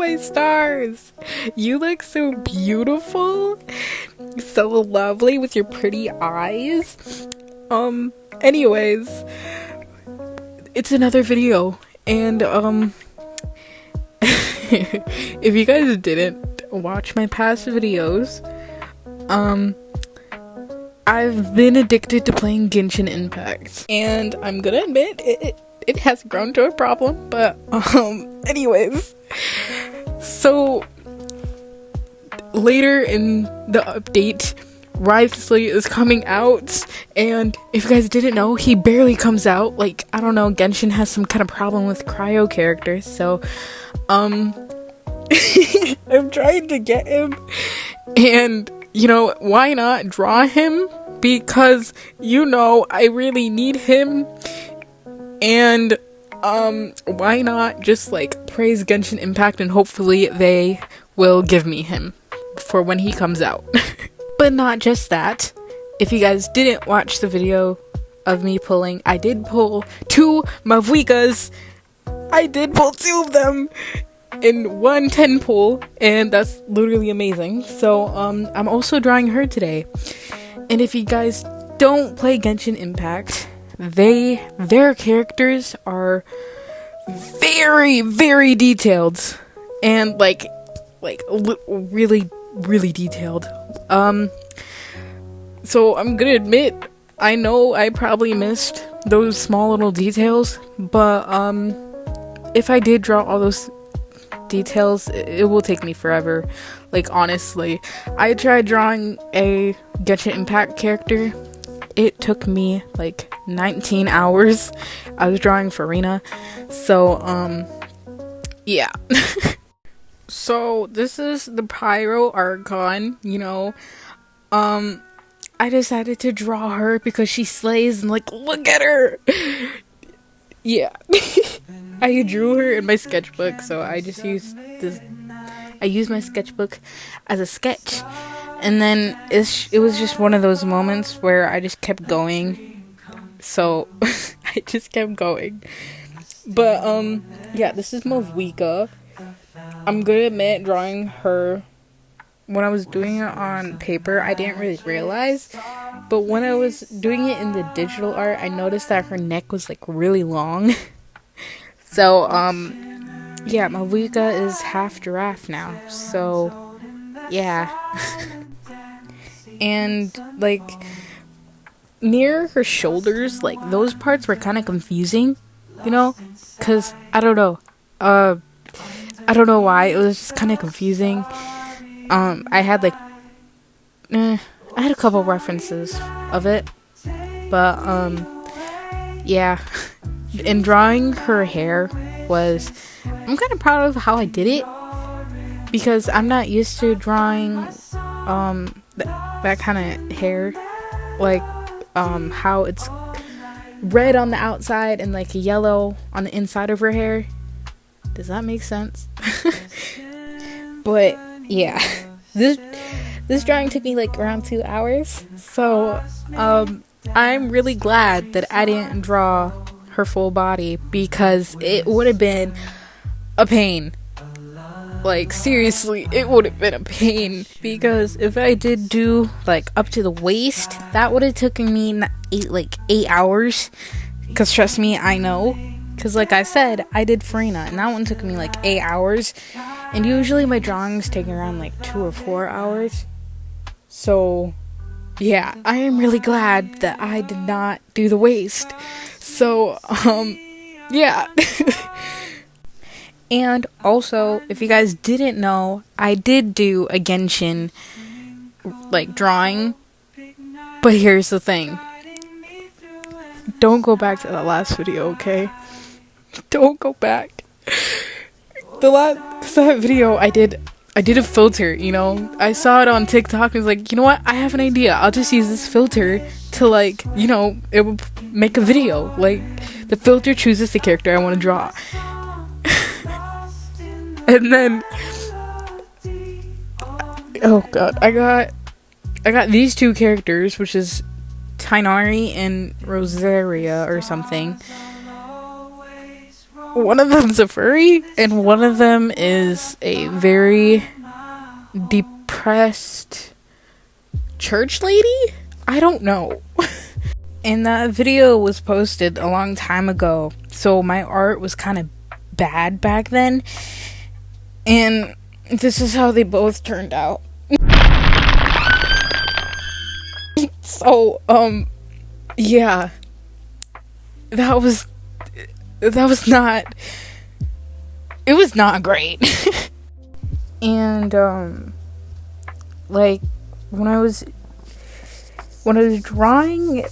my stars! You look so beautiful, so lovely with your pretty eyes. Anyways, it's another video, and if you guys didn't watch my past videos, I've been addicted to playing Genshin Impact, and I'm gonna admit it has grown to a problem, but anyways, so later in the update, Risley is coming out, and if you guys didn't know, he barely comes out. Like, I don't know, Genshin has some kind of problem with cryo characters, so I'm trying to get him, and you know, why not draw him? Because, you know, I really need him. And why not just like praise Genshin Impact, and hopefully they will give me him for when he comes out. But not just that. If you guys didn't watch the video of me pulling, I did pull 2 Mavuikas. I did pull 2 of them in one 10 pull, and that's literally amazing. So I'm also drawing her today. And if you guys don't play Genshin Impact, their characters are very, very detailed, and like really, really detailed. So I'm gonna admit, I know I probably missed those small little details, but if I did draw all those details, it will take me forever. Like, honestly, I tried drawing a Genshin Impact character. It took me like 19 hours. I was drawing Farina. So yeah. So this is the Pyro Archon, you know. I decided to draw her because she slays, and like, look at her. Yeah. I drew her in my sketchbook, so I just used this. I used my sketchbook as a sketch, and then it was just one of those moments where I just kept going. So I just kept going. But yeah, this is Mavuika. I'm gonna admit, drawing her, when I was doing it on paper, I didn't really realize, but when I was doing it in the digital art, I noticed that her neck was like really long. So yeah, Mavuika is half giraffe now, so yeah. And like near her shoulders, like those parts were kind of confusing, you know, because I don't know why, it was just kind of confusing. I had like I had a couple references of it, but yeah. In drawing her hair, I'm kind of proud of how I did it, because I'm not used to drawing that kind of hair, like how it's red on the outside and like yellow on the inside of her hair. Does that make sense? But yeah, this drawing took me like around 2 hours, so I'm really glad that I didn't draw her full body, because it would have been a pain. Like, seriously, it would have been a pain, because if I did do like up to the waist, that would have taken me 8 hours, because trust me, I know, because like I said, I did Farina, and that one took me like 8 hours, and usually my drawings take around like 2 or 4 hours. So yeah, I am really glad that I did not do the waist. So yeah. And also, if you guys didn't know, I did do a Genshin like drawing, but here's the thing, don't go back to that last video, okay? Don't go back. That video I did a filter, you know. I saw it on TikTok and was like, you know what, I have an idea, I'll just use this filter to, like, you know, it will make a video. Like, the filter chooses the character I want to draw. And then oh god, I got these 2 characters, which is Tainari and Rosaria or something. one of them's a furry, and one of them is a very depressed church lady? I don't know. And that video was posted a long time ago, so my art was kind of bad back then. And this is how they both turned out. So, yeah. That was not... It was not great. And, like, when I was drawing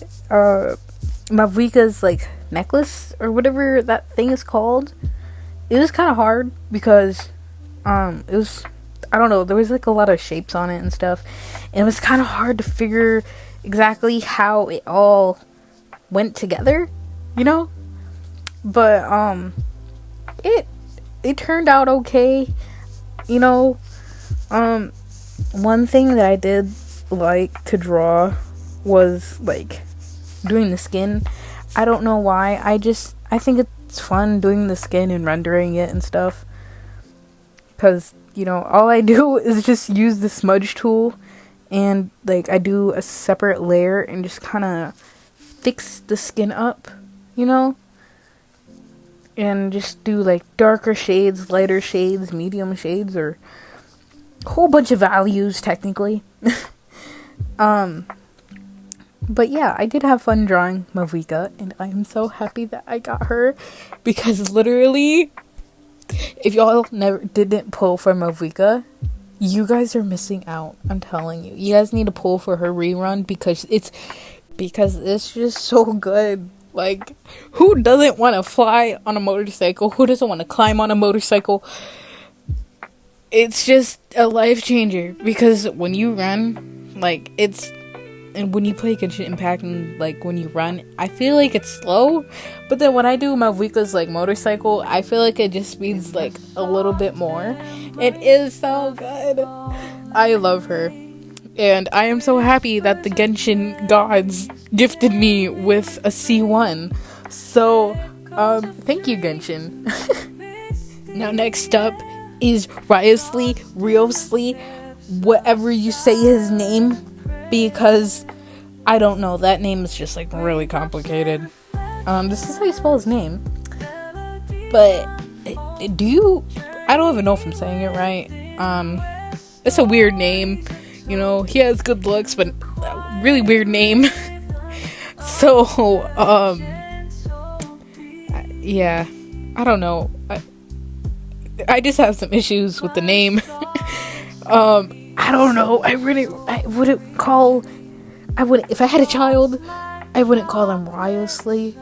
Mavuika's like necklace or whatever that thing is called, it was kind of hard because it was, I don't know, there was like a lot of shapes on it and stuff, and it was kind of hard to figure exactly how it all went together, you know. But it turned out okay, you know. One thing that I did like to draw was like doing the skin. I don't know why. I think it's fun doing the skin and rendering it and stuff, because, you know, all I do is just use the smudge tool, and like I do a separate layer and just kind of fix the skin up, you know, and just do like darker shades, lighter shades, medium shades, or a whole bunch of values technically. But yeah, I did have fun drawing Mavuika, and I am so happy that I got her, because literally, if y'all didn't pull for Mavuika, you guys are missing out. I'm telling you. You guys need to pull for her rerun, because it's just so good. Like, who doesn't want to fly on a motorcycle? Who doesn't want to climb on a motorcycle? It's just a life changer, because when you run, like, and when you play Genshin Impact and like when you run, I feel like it's slow, but then when I do Mavuika's like motorcycle, I feel like it just speeds like a little bit more. It is so good. I love her, and I am so happy that the Genshin gods gifted me with a C1. So thank you, Genshin. Now next up is Riosly, whatever you say his name, because I don't know, that name is just like really complicated. This is how you spell his name, but I don't even know if I'm saying it right. It's a weird name, you know. He has good looks, but a really weird name. So yeah, I don't know, I just have some issues with the name. I don't know. If I had a child, I wouldn't call them Riosley,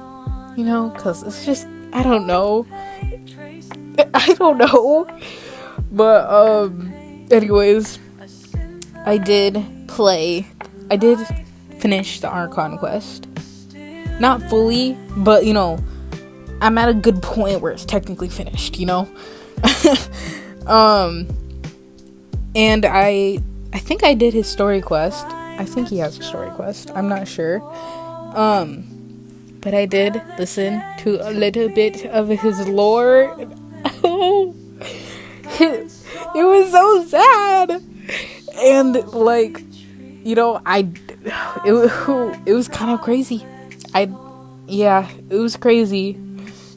you know, because it's just, I don't know. But, anyways, I did finish the Archon quest. Not fully, but, you know, I'm at a good point where it's technically finished, you know? And I think I did his story quest. I think he has a story quest. I'm not sure. But I did listen to a little bit of his lore. It was so sad. And like, you know, it was kind of crazy. It was crazy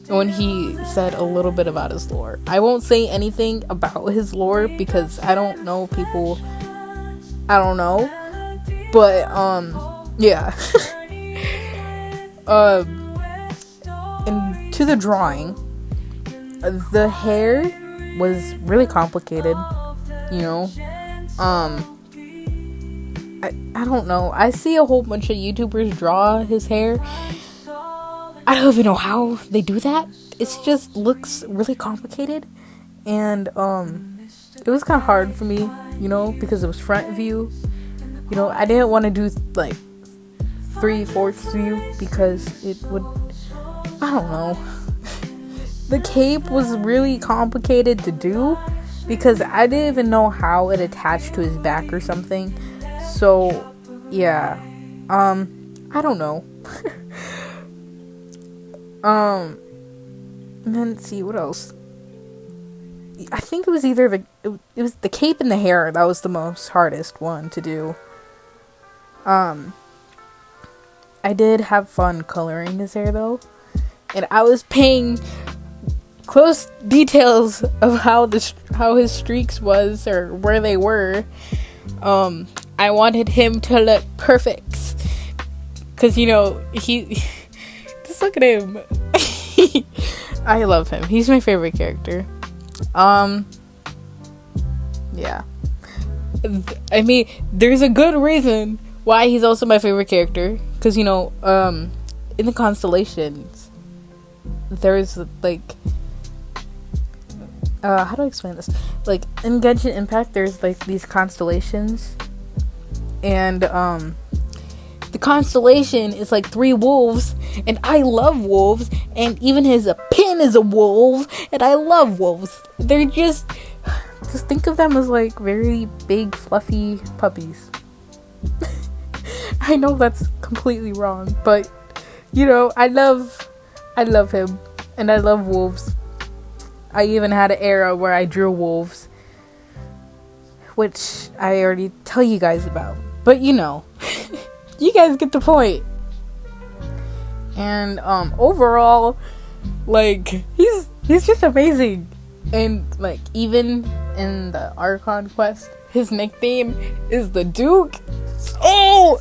when he said a little bit about his lore. I won't say anything about his lore because I don't know people. I don't know. But, yeah. And to the drawing, the hair was really complicated, you know. I don't know. I see a whole bunch of YouTubers draw his hair. I don't even know how they do that. It just looks really complicated. And, it was kind of hard for me, you know, because it was front view. You know, I didn't want to do, like, 3/4 view because it would, I don't know. The cape was really complicated to do because I didn't even know how it attached to his back or something. So, yeah. I don't know. And then, let's see, what else? I think it was either it was the cape and the hair that was the most hardest one to do. I did have fun coloring his hair though, and I was paying close details of how his streaks was or where they were. I wanted him to look perfect, cause he just look at him. I love him. He's my favorite character. Yeah. I mean, there's a good reason why he's also my favorite character, because in the constellations there's like how do I explain this? Like in Genshin Impact there's like these constellations, and the constellation is like 3 wolves, and I love wolves, and even his pin is a wolf, and I love wolves. They're just think of them as like very big fluffy puppies. I know that's completely wrong, but I love him, and I love wolves. I even had an era where I drew wolves, which I already tell you guys about, but you guys get the point. And overall, like he's just amazing, and like even in the Archon quest, his nickname is the Duke. Oh,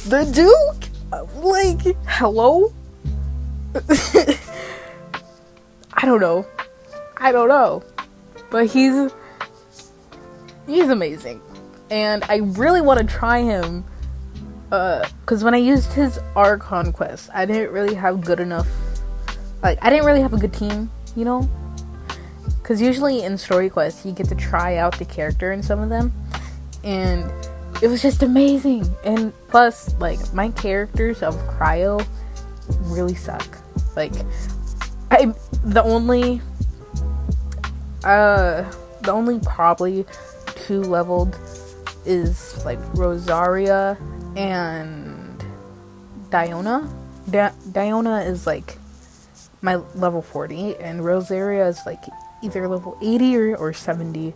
the Duke! Like, hello? I don't know. But he's amazing. And I really want to try him. Because when I used his Archon quest, I didn't really have good enough. Like, I didn't really have a good team, Because usually in story quests, you get to try out the character in some of them. And it was just amazing. And plus, like, my characters of Cryo really suck. Like, the only probably 2 leveled is like Rosaria and Diona. Diona is like my level 40, and Rosaria is like either level 80 or 70.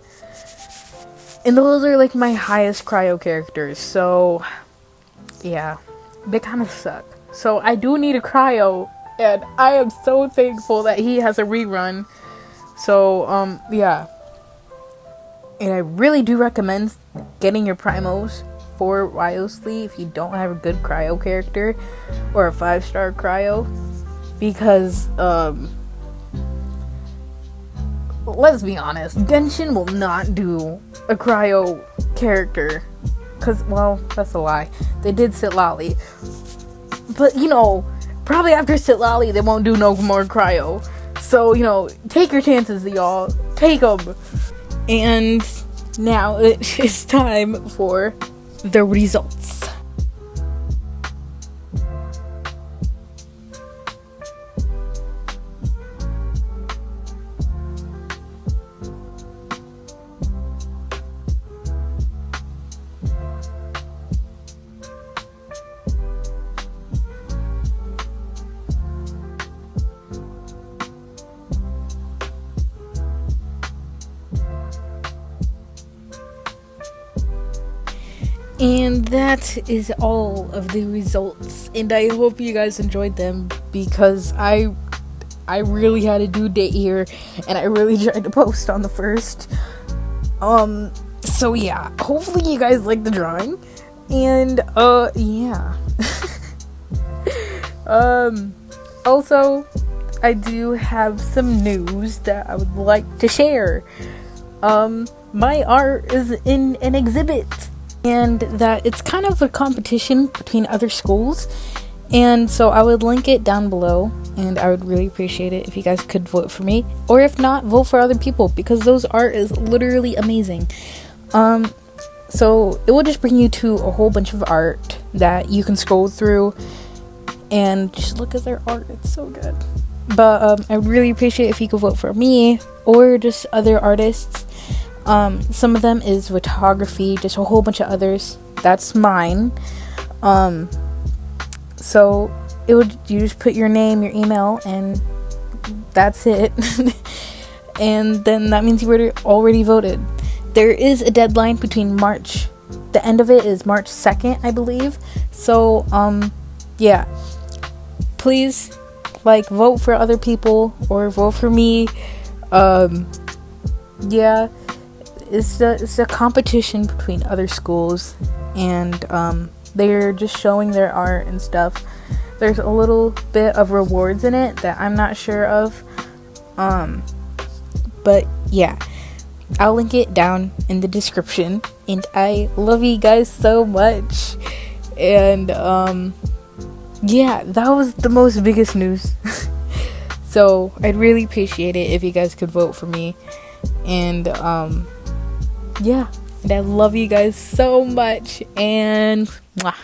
And those are like my highest Cryo characters, so yeah, they kind of suck. So I do need a Cryo, and I am so thankful that he has a rerun. So yeah, and I really do recommend getting your primos for Wyosley if you don't have a good Cryo character or a 5-star Cryo, because let's be honest, Genshin will not do a Cryo character. Because, well, that's a lie. They did Sitlali. But, probably after Sitlali, they won't do no more Cryo. So, take your chances, y'all. Take them. And now it is time for the results. And that is all of the results, and I hope you guys enjoyed them, because I really had a due date here, and I really tried to post on the 1st. So yeah, hopefully you guys like the drawing, and yeah. Also, I do have some news that I would like to share. My art is in an exhibit, and that it's kind of a competition between other schools, and so I would link it down below, and I would really appreciate it if you guys could vote for me, or if not, vote for other people, because those art is literally amazing. So it will just bring you to a whole bunch of art that you can scroll through and just look at their art. It's so good. But I really appreciate if you could vote for me or just other artists. Some of them is photography, just a whole bunch of others. That's mine. So you just put your name, your email, and that's it. And then that means you already voted. There is a deadline between March. The end of it is March 2nd, I believe. So, yeah. Please, like, vote for other people or vote for me. Yeah. It's a competition between other schools, and they're just showing their art and stuff. There's a little bit of rewards in it that I'm not sure of. But yeah, I'll link it down in the description. And I love you guys so much. And yeah, that was the most biggest news. So I'd really appreciate it if you guys could vote for me. And yeah, and I love you guys so much. And mwah.